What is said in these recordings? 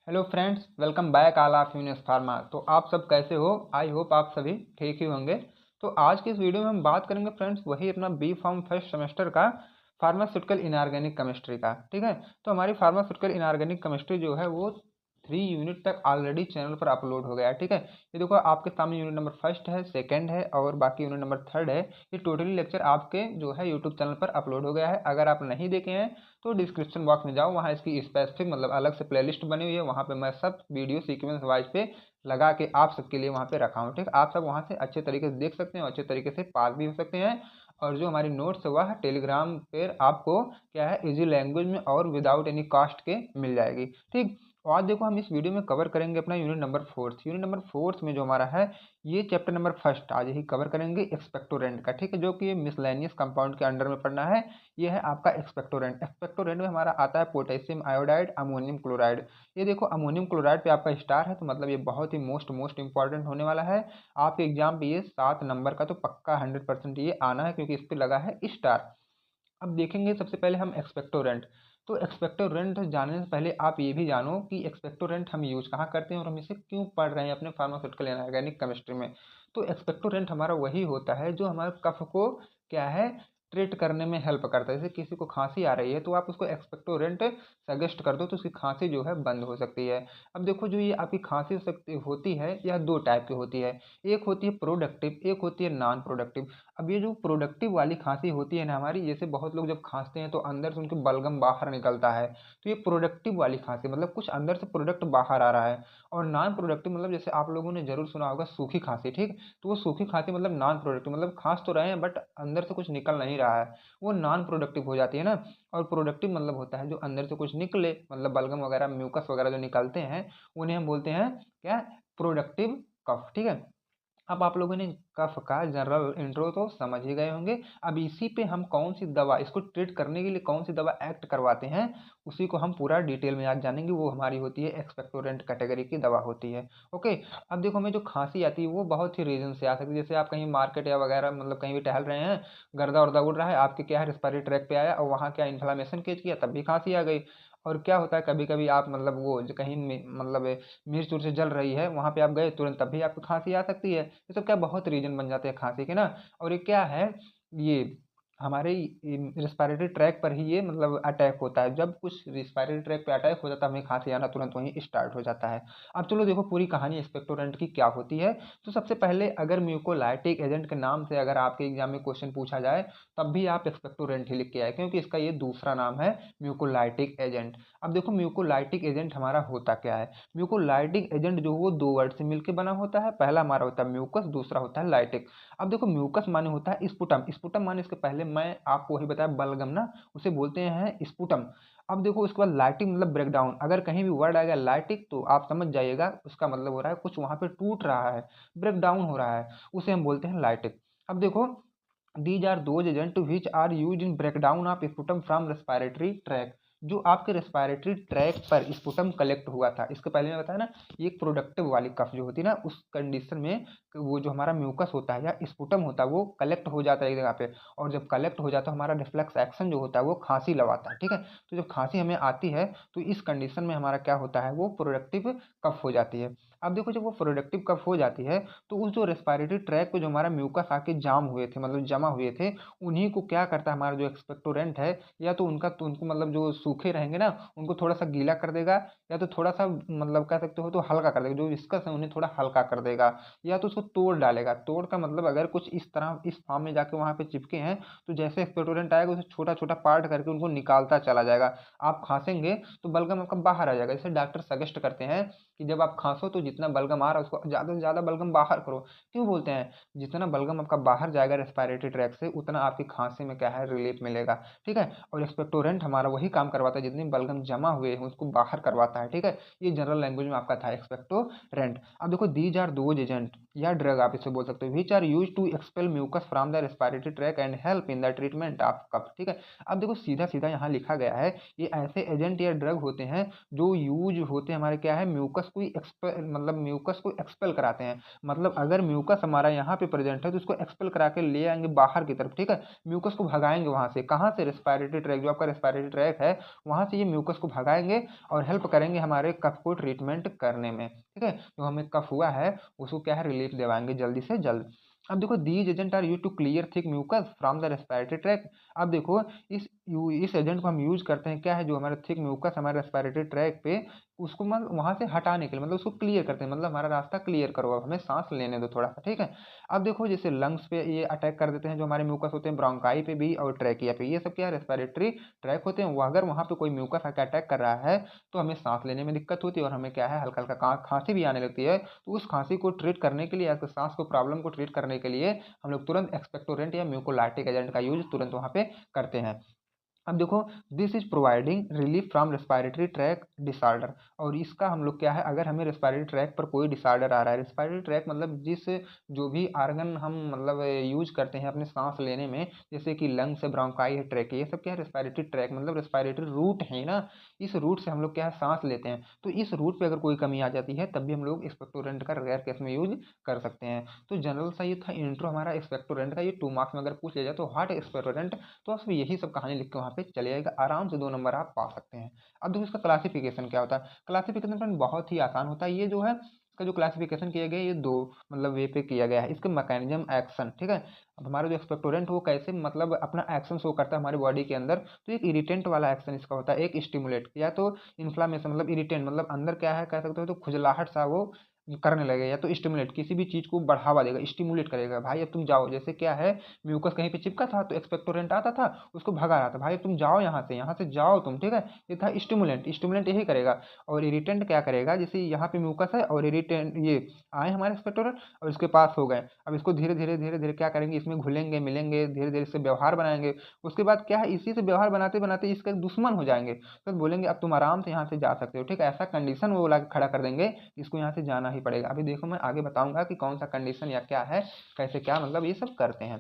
Hello friends, welcome back all of Unis pharma. तो आप सब कैसे हो? आई होप आप सभी ठीक ही होंगे। तो आज की इस वीडियो में हम बात करेंगे फ्रेंड्स वही अपना बी फार्म फर्स्ट सेमेस्टर का फार्मास्यूटिकल इनऑर्गेनिक केमिस्ट्री का। ठीक है, तो हमारी फार्मास्यूटिकल इनऑर्गेनिक केमिस्ट्री जो है वो 3 यूनिट तक ऑलरेडी चैनल पर अपलोड हो गया है। ठीक है, ये देखो आपके सामने यूनिट नंबर फर्स्ट है, सेकंड है और बाकी यूनिट नंबर थर्ड है। ये टोटली लेक्चर आपके जो है यूट्यूब चैनल पर अपलोड हो गया है। अगर आप नहीं देखे हैं तो डिस्क्रिप्शन बॉक्स में जाओ, वहाँ इसकी स्पेसिफिक मतलब अलग से प्लेलिस्ट बनी हुई है। वहाँ पे मैं सब वीडियो सीक्वेंस वाइज पे लगा के आप सबके लिए वहाँ पे रखा हूँ। ठीक, आप सब वहाँ से अच्छे तरीके से देख सकते हैं और अच्छे तरीके से पास भी हो सकते हैं। और जो हमारी नोट्स है वह टेलीग्राम पर आपको क्या है इजी लैंग्वेज में और विदाउट एनी कॉस्ट के मिल जाएगी। ठीक, और आज देखो हम इस वीडियो में कवर करेंगे अपना यूनिट नंबर फोर्थ में जो हमारा है ये चैप्टर नंबर फर्स्ट आज ही कवर करेंगे एक्सपेक्टोरेंट का। ठीक है, जो कि मिसलेनियस कंपाउंड के अंडर में पढ़ना है। ये है आपका एक्सपेक्टोरेंट में हमारा आता है पोटेशियम आयोडाइड, अमोनियम क्लोराइड। ये देखो अमोनियम क्लोराइड पे आपका स्टार है, तो मतलब ये बहुत ही मोस्ट इंपॉर्टेंट होने वाला है आपके एग्जाम पे। ये 7 नंबर का तो पक्का 100% ये आना है, क्योंकि इस पे लगा है स्टार। अब देखेंगे सबसे पहले हम एक्सपेक्टोरेंट। तो एक्सपेक्टोरेंट जानने से पहले आप ये भी जानो कि एक्सपेक्टोरेंट हम यूज कहाँ करते हैं और हम इसे क्यों पढ़ रहे हैं अपने फार्मास्यूटिकल इनऑर्गेनिक केमिस्ट्री में। तो एक्सपेक्टोरेंट हमारा वही होता है जो हमारे कफ को क्या है ट्रीट करने में हेल्प करता है। जैसे किसी को खांसी आ रही है तो आप उसको एक्सपेक्टोरेंट सजेस्ट कर दो तो उसकी खांसी जो है बंद हो सकती है। अब देखो जो ये आपकी खांसी हो सकती होती है यह दो टाइप की होती है। एक होती है प्रोडक्टिव, एक होती है नॉन प्रोडक्टिव। अब ये जो प्रोडक्टिव वाली खांसी होती है ना हमारी, जैसे बहुत लोग जब खांसते हैं तो अंदर से उनके बलगम बाहर निकलता है, तो ये प्रोडक्टिव वाली खांसी मतलब कुछ अंदर से प्रोडक्ट बाहर आ रहा है। और नॉन प्रोडक्टिव मतलब जैसे आप लोगों ने जरूर सुना होगा सूखी खांसी। ठीक, तो वो सूखी खांसी मतलब नॉन प्रोडक्टिव मतलब खांस तो रहे हैं बट अंदर से कुछ निकल नहीं रहा है, वो नॉन प्रोडक्टिव हो जाती है ना। और प्रोडक्टिव मतलब होता है जो अंदर से कुछ निकले, मतलब बलगम वगैरह म्यूकस वगैरह जो निकलते हैं उन्हें हम बोलते हैं क्या, प्रोडक्टिव कफ। ठीक है, अब आप लोगों ने कफ का जनरल इंट्रो तो समझ ही गए होंगे। अब इसी पे हम कौन सी दवा इसको ट्रीट करने के लिए कौन सी दवा एक्ट करवाते हैं उसी को हम पूरा डिटेल में आज जानेंगे। वो हमारी होती है एक्सपेक्टोरेंट कैटेगरी की दवा होती है। ओके, अब देखो हमें जो खांसी आती है वो बहुत ही रीजन से आ सकती है। जैसे आप कहीं मार्केट या वगैरह मतलब कहीं भी टहल रहे हैं, गर्दा उर्दा उड़ रहा है, आपके क्या है रेस्पिरेटरी ट्रैक पे आया और वहाँ क्या इन्फ्लामेशन केज किया तब भी खांसी आ गई। और क्या होता है कभी कभी आप मतलब वो जो कहीं मतलब मिर्च उर्च जल रही है वहाँ पे आप गए तुरंत तब भी आपको खांसी आ सकती है। ये सब क्या बहुत रीजन बन जाते हैं खांसी के ना। और ये क्या है, ये हमारे रिस्पायरेटरी ट्रैक पर ही ये मतलब अटैक होता है। जब कुछ रिस्पायरेटरी ट्रैक पे अटैक हो जाता है हमें खांसी आना तुरंत वहीं स्टार्ट हो जाता है। अब चलो देखो पूरी कहानी एक्सपेक्टोरेंट की क्या होती है। तो सबसे पहले अगर म्यूकोलाइटिक एजेंट के नाम से अगर आपके एग्जाम में क्वेश्चन पूछा जाए तब भी आप एक्सपेक्टोरेंट ही लिख के आए, क्योंकि इसका ये दूसरा नाम है म्यूकोलाइटिक एजेंट। अब देखो म्यूकोलाइटिक एजेंट हमारा होता क्या है। म्यूकोलाइटिक एजेंट जो वो दो वर्ड से मिलकर बना होता है। पहला हमारा होता है म्यूकस, दूसरा होता है लाइटिक। अब देखो म्यूकस माने होता है स्पुटम, स्पुटम माने इसके पहले मैं आपको वही बताया बलगम ना, उसे बोलते हैं स्पुटम। अब देखो उसके बाद लाइटिक मतलब ब्रेकडाउन। अगर कहीं भी वर्ड आएगा लाइटिक तो आप समझ जाइएगा उसका मतलब हो रहा है कुछ वहां पे टूट रहा है, ब्रेकडाउन हो रहा है, उसे हम बोलते हैं लाइटिक। अब देखो these are those agent which are use in breakdown of sputum from respiratory tract. जो आपके रेस्पिरेटरी ट्रैक पर स्पुटम कलेक्ट हुआ था, इसके पहले मैं बताया ना, ये एक प्रोडक्टिव वाली कफ जो होती है ना उस कंडीशन में वो जो हमारा म्यूकस होता है या स्पुटम होता है वो कलेक्ट हो जाता है एक जगह पे। और जब कलेक्ट हो जाता है हमारा रिफ्लेक्स एक्शन जो होता है वो खांसी लगाता है। ठीक है, तो जब खांसी हमें आती है तो इस कंडीशन में हमारा क्या होता है वो प्रोडक्टिव कफ हो जाती है। अब देखो जब वो प्रोडक्टिव कफ हो जाती है तो उस जो रेस्पिरेटरी ट्रैक पे जो हमारा म्यूकस आके जाम हुए थे मतलब जमा हुए थे, उन्हीं को क्या करता है हमारा जो एक्सपेक्टोरेंट है, या तो उनको मतलब जो सूखे रहेंगे ना उनको थोड़ा सा गीला कर देगा, या तो थोड़ा सा मतलब कह सकते हो तो हल्का कर देगा, जो विस्कस है उन्हें थोड़ा हल्का कर देगा, या तो उसको तोड़ डालेगा। तोड़ का मतलब अगर कुछ इस तरह इस फॉर्म में जाके वहां पे चिपके हैं तो जैसे एक्सपेक्टोरेंट आएगा उसे छोटा छोटा पार्ट करके उनको निकालता चला जाएगा। आप खांसेंगे तो बलगम आपका बाहर आ जाएगा। जैसे डॉक्टर सजेस्ट करते हैं कि जब आप खांसो तो जितना बलगम आ रहा है उसको ज़्यादा से ज़्यादा बलगम बाहर करो। क्यों बोलते हैं, जितना बलगम आपका बाहर जाएगा रेस्पिरेटरी ट्रैक से उतना आपकी खांसी में क्या है रिलीफ मिलेगा। ठीक है, और एक्सपेक्टोरेंट हमारा वही काम करवाता है, जितनी बलगम जमा हुए हैं उसको बाहर करवाता है। ठीक है, ये जनरल लैंग्वेज में आपका था एक्सपेक्टोरेंट। अब देखो दीज आर दोज एजेंट या ड्रग आप इसे बोल सकते हो which are use to expel mucus from the respiratory tract and help in the treatment of cough. ठीक है, अब देखो सीधा सीधा यहाँ लिखा गया है ये ऐसे एजेंट या ड्रग होते हैं जो यूज होते हैं हमारे क्या है म्यूकस को एक्सपेल मतलब म्यूकस को एक्सपेल कराते हैं। मतलब अगर म्यूकस हमारा यहाँ पे प्रेजेंट है तो उसको एक्सपेल करा के ले आएंगे बाहर की तरफ। ठीक है, म्यूकस को भगाएंगे वहां से, कहाँ से, रेस्पिरेटरी ट्रैक, जो आपका रेस्पिरेटरी ट्रैक है वहाँ से ये म्यूकस को भगाएंगे और हेल्प करेंगे हमारे कफ को ट्रीटमेंट करने में, ठीक है। जो हमें कफ हुआ है उसको क्या है रिलीफ दिलवाएंगे जल्दी से जल्द। अब देखो these agent are use to clear thick mucus from the respiratory tract. अब देखो इस एजेंट को हम यूज करते हैं क्या है, जो हमारा थिक म्यूकस हमारे रेस्पिरेटरी ट्रैक पे उसको मतलब वहाँ से हटाने के लिए, मतलब उसको क्लियर करते हैं, मतलब हमारा रास्ता क्लियर करो, अब हमें सांस लेने दो थोड़ा सा, ठीक है। अब देखो जैसे लंग्स पे ये अटैक कर देते हैं जो हमारे म्यूकस होते हैं, ब्रोंकाई पे भी और ट्रैकिया पे, ये सब क्या है रेस्पिरेटरी ट्रैक होते हैं। वो अगर वहाँ पे कोई म्यूकस आकर अटैक कर रहा है तो हमें सांस लेने में दिक्कत होती है और हमें क्या है हल्का हल्का खांसी भी आने लगती है। तो उस खांसी को ट्रीट करने के लिए या सांस को प्रॉब्लम को ट्रीट करने के लिए हम लोग तुरंत एक्सपेक्टोरेंट या म्यूकोलाइटिक एजेंट का यूज तुरंत वहाँ पे करते हैं। अब देखो this is providing relief from respiratory track disorder. और इसका हम लोग क्या है, अगर हमें रेस्पिरेटरी ट्रैक पर कोई डिसऑर्डर आ रहा है, रेस्पिरेटरी ट्रैक मतलब जिस जो भी आर्गन हम मतलब यूज करते हैं अपने सांस लेने में, जैसे कि लंग्स है, ब्रोंकाई है, ट्रैक है, ये सब क्या है रेस्पिरेटरी ट्रैक मतलब रेस्पिरेटरी रूट है ना, इस रूट से हम लोग क्या है सांस लेते हैं। तो इस रूट पे अगर कोई कमी आ जाती है तब भी हम लोग एक्सपेक्टोरेंट का रेयर केस में यूज कर सकते हैं। तो जनरल सा ये था इंट्रो हमारा एक्सपेक्टोरेंट का। ये 2 मार्क्स में अगर पूछ लिया जाए तो व्हाट एक्सपेक्टोरेंट, तो आप यही सब कहानी लिख के वहाँ पे चले जाएगा, आराम से 2 नंबर आप पा सकते हैं। अब देखो इसका क्लासिफिकेशन क्या होता है। क्लासिफिकेशन फ्रेंड बहुत ही आसान होता है। ये जो है इसका जो क्लासिफिकेशन किया गया है ये 2 मतलब वे पे किया गया है। इसके मैकेनिज्म एक्शन, ठीक है। अब हमारा जो एक्सपेक्टोरेंट वो कैसे मतलब अपना एक्शन शो करता है हमारे बॉडी के अंदर, तो एक इरिटेंट वाला एक्शन इसका होता है, एक स्टिमुलेट या तो इन्फ्लामेशन मतलब इरिटेंट मतलब अंदर क्या है कह सकते हो तो खुजलाहट सा वो करने लगे, या तो स्टिमुलेट किसी भी चीज को बढ़ावा देगा, स्टिमुलेट करेगा, भाई अब तुम जाओ। जैसे क्या है म्यूकस कहीं पे चिपका था तो एक्सपेक्टोरेंट आता था उसको भगा रहा था, भाई अब तुम जाओ यहाँ से जाओ तुम, ठीक है। ये था स्टिमुलेंट, स्टिमुलेंट यही करेगा। और इरिटेंट क्या करेगा, जैसे यहाँ पे म्यूकस है और इरिटेंट ये आए हमारे एक्सपेक्टोरेंट और इसके पास हो गए, अब इसको धीरे धीरे धीरे धीरे क्या करेंगे, इसमें घुलेंगे मिलेंगे, धीरे धीरे इससे व्यवहार बनाएंगे। उसके बाद क्या है इसी से व्यवहार बनाते बनाते इसके दुश्मन हो जाएंगे, तो बोलेंगे अब तुम आराम से यहाँ से जा सकते हो, ठीक है। ऐसा कंडीशन वो ला के खड़ा कर देंगे, इसको यहाँ से जाना ही पड़ेगा। अभी देखो मैं आगे बताऊंगा कि कौन सा कंडीशन या क्या है, कैसे क्या मतलब ये सब करते हैं,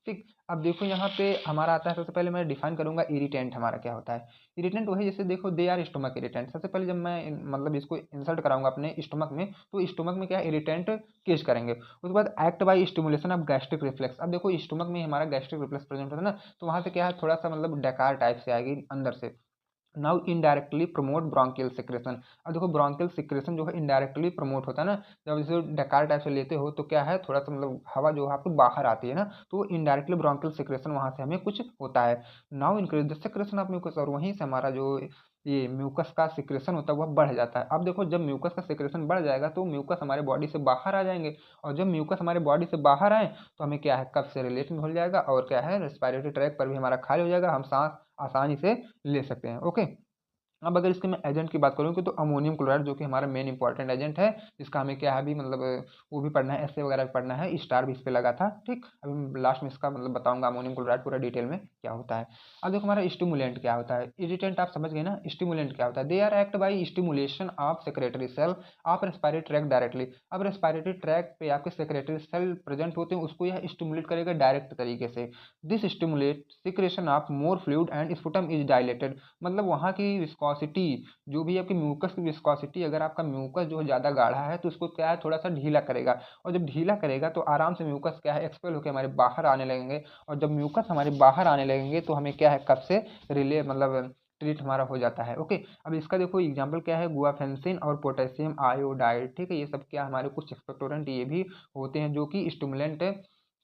ठीक। अब देखो यहाँ पे हमारा आता है, सबसे पहले मैं डिफाइन करूंगा इरिटेंट हमारा क्या होता है। इरिटेंट वही जैसे देखो दे आर स्टोमक इरिटेंट। सबसे पहले जब मैं मतलब इसको इंसर्ट कराऊंगा अपने स्टोमक में तो स्टोमक में क्या इरिटेंट केस करेंगे। उसके बाद act by stimulation of gastric reflex. अब देखो स्टोमक में हमारा गैस्ट्रिक रिफ्लेक्स प्रेजेंट होता है ना, तो वहाँ से क्या है थोड़ा सा मतलब डकार टाइप से आएगी अंदर से। Now indirectly promote bronchial secretion. अब देखो ब्रोंकियल सिक्रेशन जो है इनडायरेक्टली प्रमोट होता है ना, जब इसे डकार टाइप से लेते हो तो क्या है थोड़ा सा मतलब हवा जो है आपको बाहर आती है ना, तो इनडायरेक्टली ब्रोंकियल सिक्रेशन वहाँ से हमें कुछ होता है। Now increase the secretion of mucus, और वहीं से हमारा जो ये म्यूकस का सिक्रेशन होता है वह बढ़ जाता है। अब देखो जब म्यूकस का सिक्रेशन बढ़ जाएगा तो म्यूकस हमारे बॉडी से बाहर आ जाएंगे, और जब म्यूकस हमारे बॉडी से बाहर आए तो हमें क्या है कफ से रिलेट में हो जाएगा, और क्या है रेस्पिरेटरी ट्रैक पर भी हमारा खाली हो जाएगा, हम सांस आसानी से ले सकते हैं, ओके। अब अगर इसके मैं एजेंट की बात करूँ कि तो अमोनियम क्लोराइड जो कि हमारा मेन इंपॉर्टेंट एजेंट है, जिसका हमें क्या है अभी मतलब वो भी पढ़ना है, एसए वगैरह भी पढ़ना है, स्टार भी इस पे लगा था, ठीक। अभी लास्ट में इसका मतलब बताऊंगा अमोनियम क्लोराइड पूरा डिटेल में क्या होता है। अब देखो हमारा स्टिमुलेंट क्या होता है, इरिटेंट आप समझ गए ना, स्टिमुलेंट क्या होता है, they are act by stimulation of secretory cell of respiratory tract directly. अब रेस्पिरेटरी ट्रैक पे आपके सेक्रेटरी सेल प्रेजेंट होते हैं, उसको यह स्टिमुलेट करेगा डायरेक्ट तरीके से। This stimulate secretion of more fluid and sputum is dilated. मतलब वहाँ की विस्कोसिटी जो भी आपकी म्यूकस की विस्कोसिटी, अगर आपका म्यूकस जो है ज़्यादा गाढ़ा है तो उसको क्या है थोड़ा सा ढीला करेगा, और जब ढीला करेगा तो आराम से म्यूकस क्या है एक्सपेल होकर हमारे बाहर आने लगेंगे, और जब म्यूकस हमारे बाहर आने लगेंगे तो हमें क्या है कफ से रिले मतलब ट्रीट हमारा हो जाता है, ओके। अब इसका देखो एग्जांपल क्या है, गुआफेंसिन और पोटेशियम आयोडाइड, ठीक है। ये सब क्या हमारे कुछ एक्सपेक्टोरेंट ये भी होते हैं जो कि स्टिमुलेंट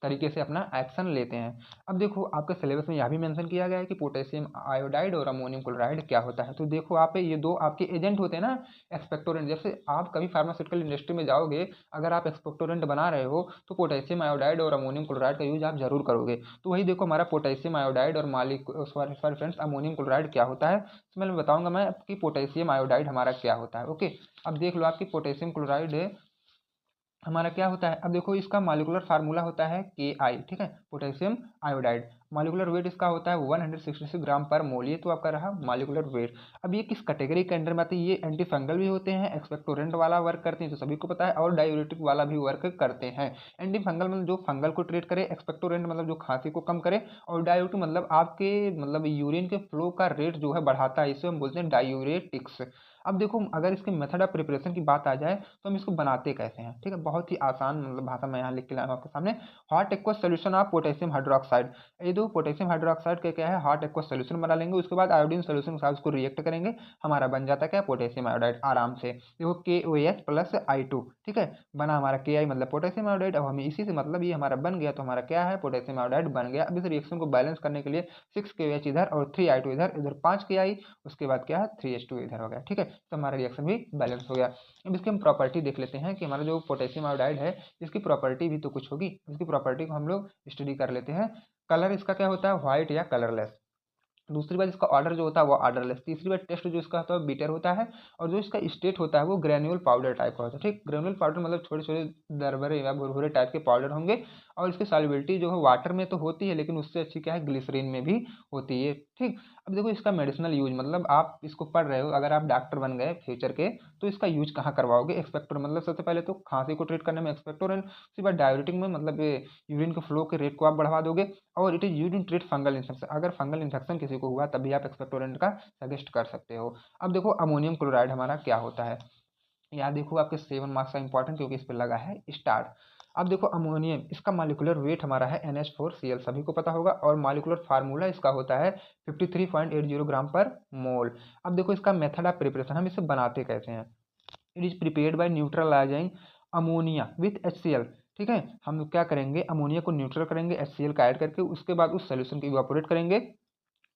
तरीके से अपना एक्शन लेते हैं। अब देखो आपके सिलेबस में यह भी मेंशन किया गया है कि पोटेशियम आयोडाइड और अमोनियम क्लोराइड क्या होता है। तो देखो आप ये 2 आपके एजेंट होते हैं ना एक्सपेक्टोरेंट। जैसे आप कभी फार्मास्यूटिकल इंडस्ट्री में जाओगे, अगर आप एक्सपेक्टोरेंट बना रहे हो तो पोटेशियम आयोडाइड और अमोनियम क्लोराइड का यूज आप जरूर करोगे। तो वही देखो हमारा पोटेशियम आयोडाइड और सॉरी फ्रेंड्स अमोनियम क्लोराइड क्या होता है, तो मैं बताऊंगा मैं कि पोटेशियम आयोडाइड हमारा क्या होता है, ओके। अब देख लो आपकी पोटेशियम क्लोराइड हमारा क्या होता है। अब देखो इसका मॉलिक्यूलर फार्मूला होता है Ki, ठीक है, पोटेशियम आयोडाइड। मॉलिक्यूलर वेट इसका होता है 166 ग्राम पर मोल, ये तो आपका रहा मॉलिक्यूलर वेट। अब ये किस कैटेगरी के अंडर में आते हैं, ये एंटी फंगल भी होते हैं, एक्सपेक्टोरेंट वाला वर्क करते हैं तो सभी को पता है, और डायूरेटिक वाला भी वर्क करते हैं। एंटी फंगल मतलब जो फंगल को ट्रीट करे, एक्सपेक्टोरेंट मतलब जो खांसी को कम करे, और डायूरेटिक मतलब आपके मतलब यूरिन के फ्लो का रेट जो है बढ़ाता है, इसे हम बोलते हैं डायूरेटिक्स। अब देखो अगर इसके मेथड ऑफ प्रिपरेशन की बात आ जाए तो हम इसको बनाते कैसे हैं, ठीक है। बहुत ही आसान मतलब भाषा में यहाँ लिख के लाया हूँ आपके सामने। Hot aqueous solution of potassium hydroxide hydroxide, ये दो पोटेशियम हाइड्रोक्साइड का क्या है हॉट एक्वस सोल्यूशन बना लेंगे। उसके बाद आयोडीन सोल्यूशन के साथ उसको रिएक्ट करेंगे, हमारा बन जाता है क्या पोटेशियम आयोडाइड आराम से। देखो KOH प्लस I2, ठीक है, बना हमारा Ki मतलब पोटेशियम आयोडाइड। अब हमें इसी से मतलब ये हमारा बन गया, तो हमारा क्या है पोटेशियम आयोडाइड बन गया। अब इस रिएक्शन को बैलेंस करने के लिए 6 KOH इधर और 3 I2 इधर, इधर 5 Ki, उसके बाद क्या है 3H2 इधर हो गया, ठीक है। तो हमारा रिएक्शन भी बैलेंस हो गया। अब इसकी हम प्रॉपर्टी देख लेते हैं कि हमारा जो पोटेशियम आयोडाइड है इसकी प्रॉपर्टी भी तो कुछ होगी। इसकी प्रॉपर्टी को हम लोग स्टडी कर लेते हैं। कलर इसका क्या होता है व्हाइट या कलरलेस। दूसरी बात इसका ऑर्डर जो होता है वो ऑर्डरलेस। तीसरी बात टेस्ट जो इसका होता है बीटर होता है। और जो इसका स्टेट होता है वो ग्रेन्यूल पाउडर टाइप का होता है, ठीक। ग्रेन्यूल पाउडर मतलब छोटे छोटे दरबरे या भुरभुरे टाइप के पाउडर होंगे। और इसकी सॉल्युबिलिटी जो है वाटर में तो होती है, लेकिन उससे अच्छी क्या है ग्लिसरीन में भी होती है, ठीक। अब देखो इसका मेडिसिनल यूज, मतलब आप इसको पढ़ रहे हो, अगर आप डॉक्टर बन गए फ्यूचर के तो इसका यूज कहाँ करवाओगे, एक्सपेक्टोरेंट, मतलब सबसे पहले तो खांसी को ट्रीट करने में एक्सपेक्टोरेंट, उसके बाद डायबिटिक में मतलब यूरिन के फ्लो के रेट को आप बढ़ा दोगे। और it is use in treat fungal infection, अगर फंगल इन्फेक्शन किसी को हुआ तभी आप एक्सपेक्टोरेंट का सजेस्ट कर सकते हो। अब देखो अमोनियम क्लोराइड हमारा क्या होता है, यहाँ देखो आपके 7 मार्क्स का इंपॉर्टेंट, क्योंकि इस पर लगा है स्टार। अब देखो अमोनियम, इसका मॉलिक्यूलर वेट हमारा है NH4Cl, सभी को पता होगा। और मॉलिक्यूलर फार्मूला इसका होता है 53.80 ग्राम पर मोल। अब देखो इसका मेथड ऑफ प्रिपरेशन, हम इसे बनाते कैसे हैं। It is prepared by neutralising ammonia with HCl, ठीक है। हम लोग क्या करेंगे अमोनिया को न्यूट्रल करेंगे HCl का ऐड करके, उसके बाद उस सोल्यूशन को इवापोरेट करेंगे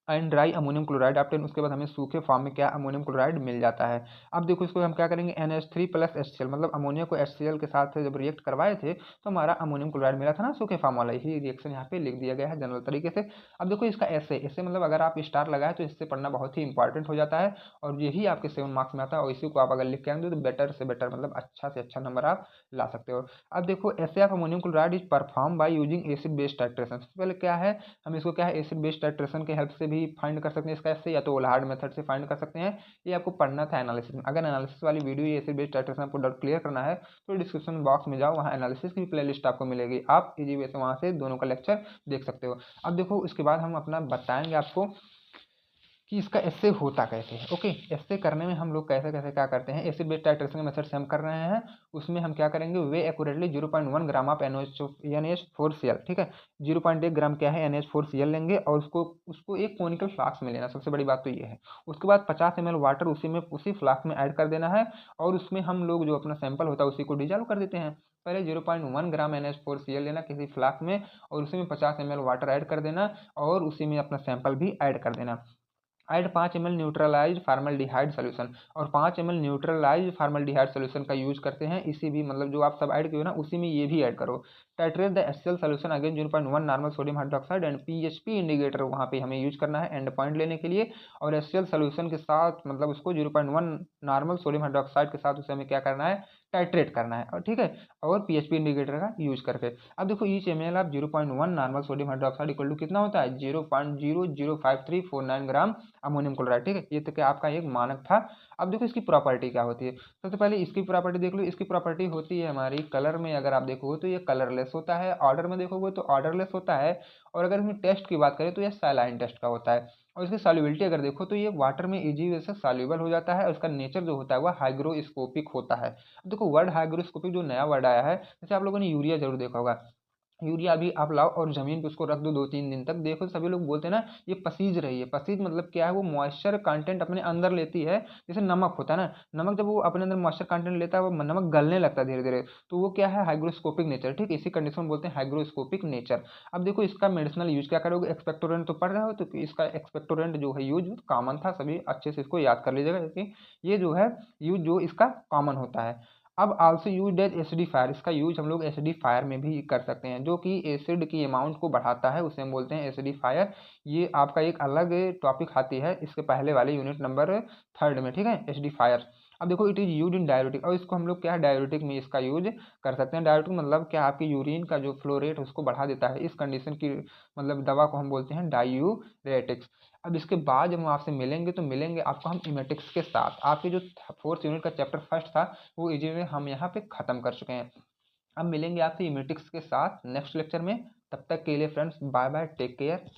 and dry ammonium chloride obtain, उसके बाद हमें सूखे फॉर्म में क्या अमोनियम क्लोराइड मिल जाता है। अब देखो इसको हम क्या करेंगे NH3 प्लस HCl, मतलब अमोनिया को HCl के साथ जब रिएक्ट करवाए थे तो हमारा अमोनियम क्लोराइड मिला था ना सूखे फॉर्म वाला, यही रिएक्शन यहाँ पे लिख दिया गया है जनरल तरीके से। अब देखो इसका ऐसे मतलब अगर आप स्टार लगाए तो इससे पढ़ना बहुत ही इंपॉर्टेंट हो जाता है, और यही आपके 7 मार्क्स में आता है। और इसी को आप अगर लिख के आएंगे तो बेटर से बेटर मतलब अच्छा से अच्छा नंबर आप ला सकते हो। अब देखो assay of ammonium chloride is perform by using acid based titration. सबसे पहले क्या है हम इसको क्या है एसिड बेस्ड टाइट्रेशन के हेल्प से भी फाइंड कर सकते हैं इसका ऐसे, या तो ओल्हार्ड मेथड से फाइंड कर सकते हैं। ये आपको पढ़ना था एनालिसिस में। अगर एनालिसिस वाली वीडियो ये एसिड बेस्ड टाइट्रेशन आपको डाउट क्लियर करना है तो डिस्क्रिप्शन बॉक्स में जाओ, वहाँ एनालिसिस की प्लेलिस्ट आपको मिलेगी, आप इजी वे से वहाँ से दोनों का लेक्चर देख सकते हो। अब देखो इसके बाद हम अपना बताएंगे आपको कि इसका ऐसे होता कैसे है। ओके, ऐसे करने में हम लोग कैसे कैसे क्या करते हैं, एसिड बेस्ड टाइट्रेशन के मेथड से हम कर रहे हैं। उसमें हम क्या करेंगे वे एक्यूरेटली 0.1 ग्राम ऑफ NH4Cl, ठीक है। 0.1 ग्राम क्या है NH4Cl लेंगे और उसको उसको एक कोनिकल फ्लास्क में लेना, सबसे बड़ी बात तो ये है। उसके बाद 50 ml वाटर उसी फ्लास्क में ऐड कर देना है, और उसमें हम लोग जो अपना सैंपल होता है उसी को डिजॉल्व कर देते हैं। पहले 0.1 ग्राम NH4Cl लेना किसी फ्लास्क में, और उसी में 50 ml वाटर ऐड कर देना, और उसी में अपना सैंपल भी ऐड कर देना। Add 5 ml neutralize formaldehyde solution, और 5 ml न्यूट्रलाइज फार्मल्डिहाइड सोल्यूशन का यूज करते हैं। इसी भी मतलब जो आप सब ऐड किए हो ना उसी में ये भी ऐड करो। Titrate the HCl solution again 0.1 normal sodium hydroxide and PHP indicator वहाँ पे हमें यूज करना है एंड पॉइंट लेने के लिए। और HCl सोल्यूशन के साथ मतलब उसको 0.1 नॉर्मल सोडियम हाइड्रोक्साइड के साथ उसे हमें क्या करना है टाइट्रेट करना है, और ठीक है, और PHP इंडिकेटर का यूज करके। अब देखो each ml of 0.1 normal sodium hydroxide equal to कितना होता है 0.00539 ग्राम अमोनियम क्लोराइड, ठीक है। ये तो क्या आपका एक मानक था। अब देखो इसकी प्रॉपर्टी क्या होती है। सबसे पहले इसकी प्रॉपर्टी देख लो। इसकी प्रॉपर्टी होती है हमारी कलर में, अगर आप देखोगे तो ये कलरलेस होता है, ऑर्डर में देखोगे तो ऑर्डरलेस होता है, और अगर इसमें टेस्ट की बात करें तो ये सैलाइन टेस्ट का होता है। और इसकी सॉल्युबिलिटी अगर देखो तो ये वाटर में इजी वे से सॉल्युबल हो जाता है, और इसका नेचर जो होता है वह हाइग्रोस्कोपिक होता है। देखो वर्ड हाइग्रोस्कोपिक जो नया वर्ड आया है, जैसे आप लोगों ने यूरिया जरूर देखा होगा। यूरिया अभी आप लाओ और जमीन पे उसको रख दो 2-3 दिन तक, देखो सभी लोग बोलते हैं ना ये पसीज रही है। पसीज मतलब क्या है, वो मॉइस्चर कंटेंट अपने अंदर लेती है। जैसे नमक होता है ना, नमक जब वो अपने अंदर मॉइस्चर कंटेंट लेता है वो नमक गलने लगता है धीरे धीरे, तो वो क्या है हाइग्रोस्कोपिक नेचर, ठीक। इसी कंडीशन में बोलते हैं हाइग्रोस्कोपिक नेचर। अब देखो इसका मेडिसिनल यूज क्या करोगे, एक्सपेक्टोरेंट तो पढ़ रहे हो, तो इसका एक्सपेक्टोरेंट जो है यूज कॉमन था, सभी अच्छे से इसको याद कर लीजिएगा क्योंकि ये जो है यूज जो इसका कॉमन होता है। अब आल्सो यूज एज एसिडिफायर, इसका यूज हम लोग एसिडिफायर में भी कर सकते हैं, जो कि एसिड की अमाउंट को बढ़ाता है, उसे हम बोलते हैं एसिडिफायर। ये आपका एक अलग टॉपिक आती है इसके पहले वाले यूनिट नंबर 3 में, ठीक है, एसिडिफायर। अब देखो it is use in diuretic, और इसको हम लोग क्या है डायरेटिक में इसका यूज कर सकते हैं। डायरेटिक मतलब क्या आपकी यूरिन का जो फ्लो रेट उसको बढ़ा देता है। इस कंडीशन की मतलब दवा को हम बोलते हैं डायूरेटिक्स। अब इसके बाद जब हम आपसे मिलेंगे तो मिलेंगे आपको हम इमेटिक्स के साथ। आपके जो 4th यूनिट का चैप्टर फर्स्ट था वो इजी में हम यहाँ पे खत्म कर चुके हैं। अब मिलेंगे आपसे इमेटिक्स के साथ नेक्स्ट लेक्चर में। तब तक के लिए friends bye bye, take care.